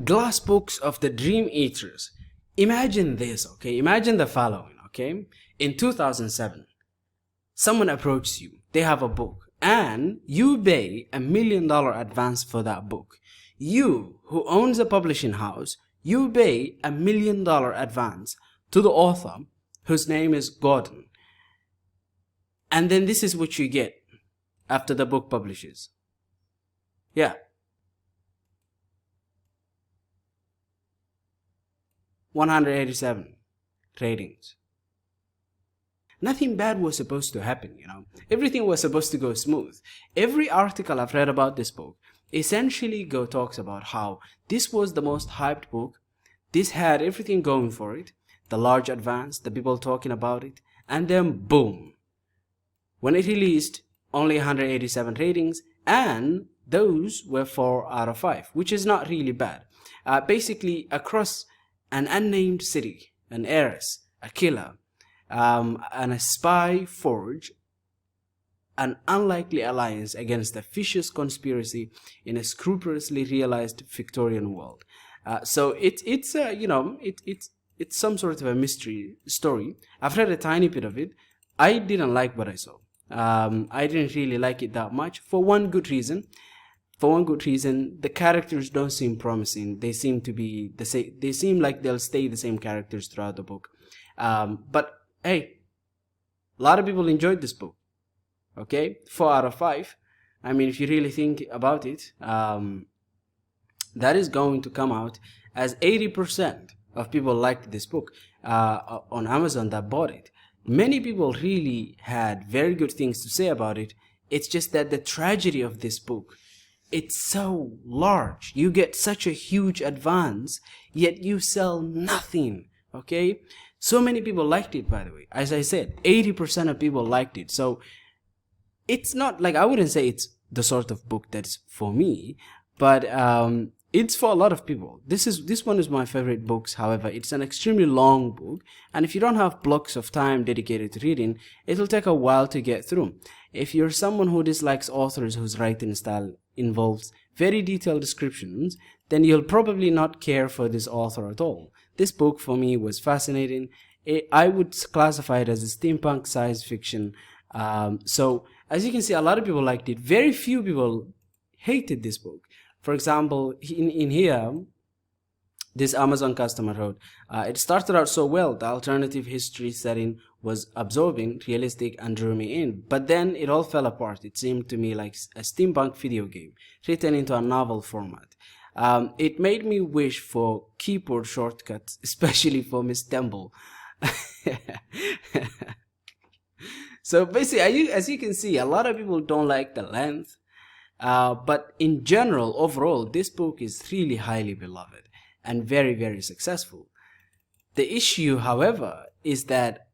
Glass books of the dream eaters. Imagine this, okay? Imagine the following, okay? In 2007, someone approaches you. They have a book and you pay $1 million advance for that book. You, who owns a publishing house, you pay $1 million advance to the author, whose name is Gordon. And then this is what you get after the book publishes. Yeah. 187 ratings. Nothing bad was supposed to happen, you know. Everything was supposed to go smooth. Every article I've read about this book essentially talks about how this was the most hyped book. This had everything going for it. The large advance, the people talking about it, and then boom. When it released, only 187 ratings, and those were 4 out of 5, which is not really bad. Basically, across an unnamed city, an heiress, a killer, and a spy forge an unlikely alliance against a vicious conspiracy in a scrupulously realized Victorian world. So it's some sort of a mystery story. I've read a tiny bit of it. I didn't like what I saw. I didn't really like it that much for one good reason. The characters don't seem promising. They seem to be the same. They seem like they'll stay the same characters throughout the book. But hey, a lot of people enjoyed this book. Okay, 4 out of 5. I mean, if you really think about it, that is going to come out as 80% of people liked this book on Amazon that bought it. Many people really had very good things to say about it. It's just that the tragedy of this book, it's so large. You get such a huge advance, yet you sell nothing. Okay, so many people liked it, by the way. As I said, 80% of people liked it. So it's not like, I wouldn't say it's the sort of book that's for me, but it's for a lot of people. This one is my favorite books. However, it's an extremely long book, and if you don't have blocks of time dedicated to reading, it'll take a while to get through. If you're someone who dislikes authors whose writing style involves very detailed descriptions, then you'll probably not care for this author at all. This book for me was fascinating. I would classify it as a steampunk science fiction. So as you can see, a lot of people liked it. Very few people hated this book. For example, in here, this Amazon customer wrote, it started out so well. The alternative history setting was absorbing, realistic, and drew me in. But then it all fell apart. It seemed to me like a steampunk video game written into a novel format. It made me wish for keyboard shortcuts, especially for Miss Temple. So basically, as you can see, a lot of people don't like the length. But in general, overall, this book is really highly beloved and very, very successful. The issue, however, is that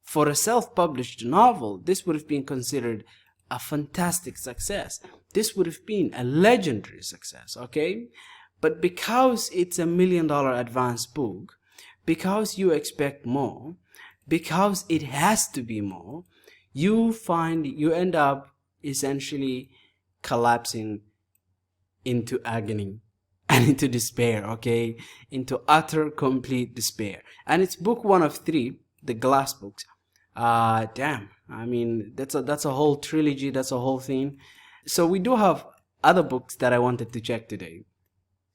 for a self-published novel, this would have been considered a fantastic success. This would have been a legendary success, okay? But because it's $1 million advance book, because you expect more, because it has to be more, you end up essentially collapsing into agony and into despair, okay? Into utter, complete despair. And it's book 1 of 3, the Glass books. Damn, I mean, that's a whole trilogy, that's a whole thing. So we do have other books that I wanted to check today,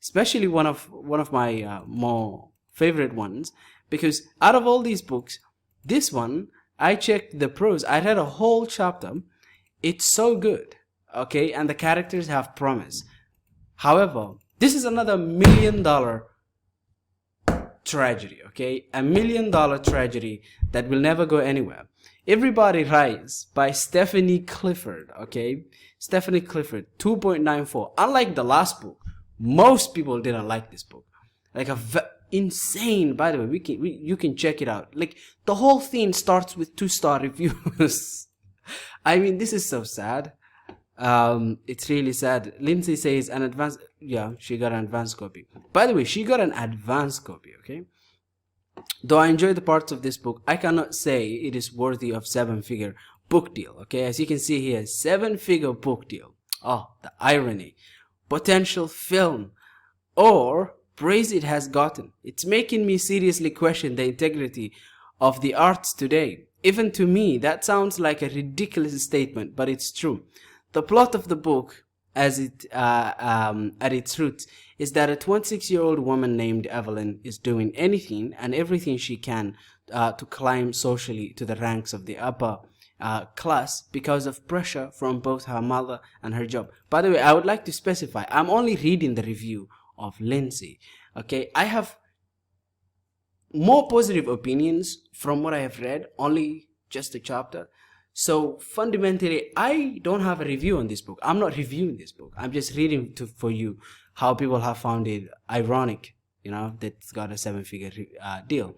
especially one of my more favorite ones, because out of all these books, this one, I checked the prose. I read a whole chapter. It's so good, okay? And the characters have promise. However, this is another $1 million tragedy, okay? $1 million tragedy that will never go anywhere. Everybody Rise by Stephanie Clifford, okay? Stephanie Clifford, 2.94. Unlike the last book, most people didn't like this book. Like insane, by the way, you can check it out. Like, the whole thing starts with 2-star reviews. I mean, this is so sad. It's really sad. Lindsay says an advanced, yeah, she got an advanced copy. By the way, she got an advanced copy, okay? Though I enjoy the parts of this book, I cannot say it is worthy of 7-figure book deal, okay? As you can see here, 7-figure book deal. Oh, the irony. Potential film or praise it has gotten. It's making me seriously question the integrity of the arts today. Even to me, that sounds like a ridiculous statement, but it's true. The plot of the book, at its roots, is that a 26-year-old woman named Evelyn is doing anything and everything she can to climb socially to the ranks of the upper class because of pressure from both her mother and her job. By the way, I would like to specify, I'm only reading the review of Lindsay. Okay, I have more positive opinions from what I have read, only just a chapter. So fundamentally, I don't have a review on this book. I'm not reviewing this book. I'm just reading for you how people have found it ironic, that it's got a 7-figure deal.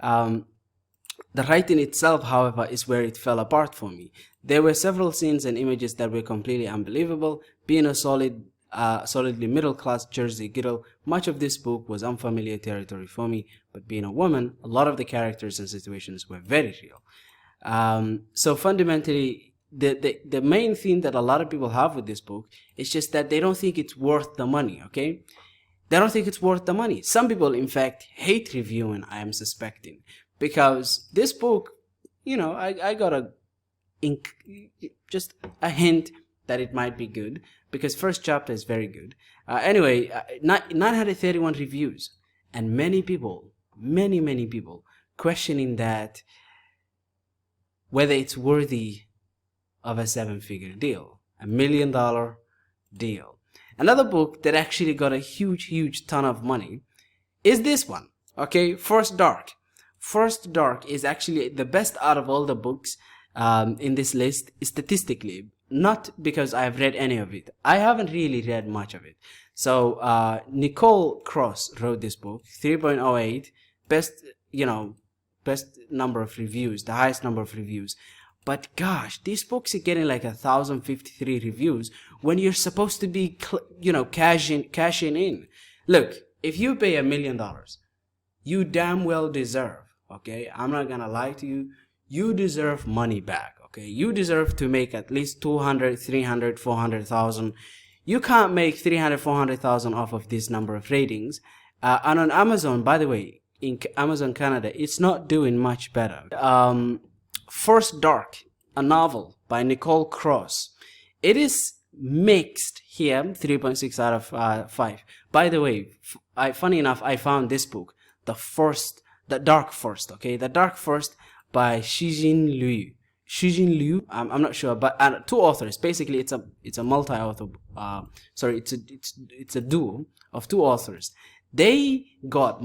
The writing itself, however, is where it fell apart for me. There were several scenes and images that were completely unbelievable. Being a solidly middle-class Jersey girl, much of this book was unfamiliar territory for me, but being a woman, a lot of the characters and situations were very real. So fundamentally, the main thing that a lot of people have with this book is just that they don't think it's worth the money, okay? They don't think it's worth the money. Some people, in fact, hate reviewing, I am suspecting, because this book, I got just a hint that it might be good, because first chapter is very good. Anyway, 931 reviews, and many people, many people, questioning that whether it's worthy of a 7-figure deal, $1 million deal. Another book that actually got a huge ton of money is this one, okay? First Dark. First Dark is actually the best out of all the books in this list statistically, not because I've read any of it. I haven't really read much of it. So Nicole Cross wrote this book, 3.08, best number of reviews, the highest number of reviews. But gosh, these books are getting like 1,053 reviews when you're supposed to be, cashing in. Look, if you pay $1 million, you damn well deserve, okay? I'm not gonna lie to you. You deserve money back, okay? You deserve to make at least 200, 300, 400,000. You can't make 300, 400,000 off of this number of ratings. And on Amazon, by the way, in Amazon Canada, it's not doing much better. First Dark, a novel by Nicole Cross. It is mixed here, 3.6 out of 5. By the way, funny enough, I found this book, The Dark Forest, okay? The Dark Forest by Shijin Liu. Shijin Liu, I'm not sure, but two authors. Basically, it's a multi-author. It's a duo of two authors. They got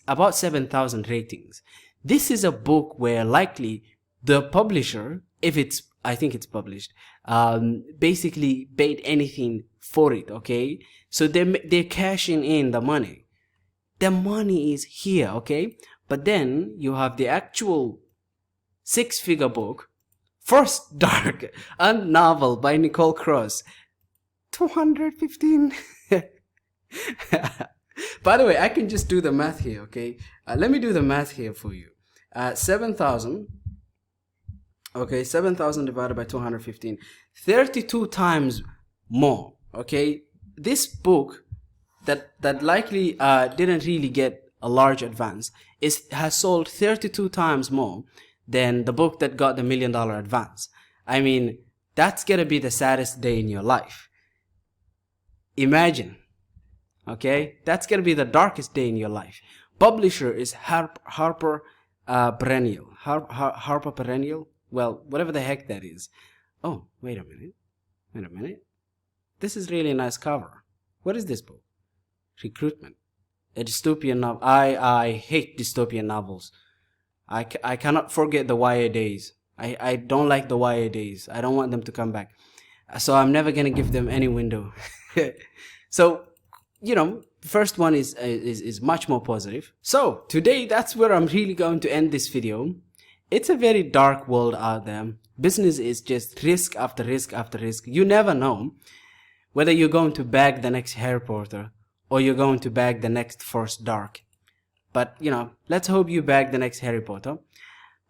about 7,000 ratings. This is a book where likely the publisher, I think it's published, basically paid anything for it, okay? So they're cashing in the money. The money is here, okay? But then you have the actual 6-figure book, First Dark, a novel by Nicole Cross, 215. By the way, I can just do the math here, okay? Let me do the math here for you. 7,000. Okay, 7,000 divided by 215. 32 times more, okay? This book that likely didn't really get a large advance has sold 32 times more than the book that got the $1 million advance. I mean, that's gonna be the saddest day in your life. Imagine. Okay, that's gonna be the darkest day in your life. Publisher is Harper Perennial. Harper Perennial? Well, whatever the heck that is. Oh, wait a minute. This is really a nice cover. What is this book? Recruitment. A dystopian novel. I hate dystopian novels. I cannot forget the YA days. I don't like the YA days. I don't want them to come back. So I'm never gonna give them any window. So, first one is much more positive. So today, that's where I'm really going to end this video. It's a very dark world out there. Business is just risk after risk after risk. You never know whether you're going to bag the next Harry Potter or you're going to bag the next First Dark. But, let's hope you bag the next Harry Potter.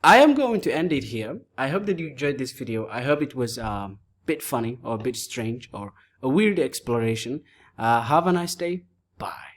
I am going to end it here. I hope that you enjoyed this video. I hope it was a bit funny or a bit strange or a weird exploration. Have a nice day. Bye.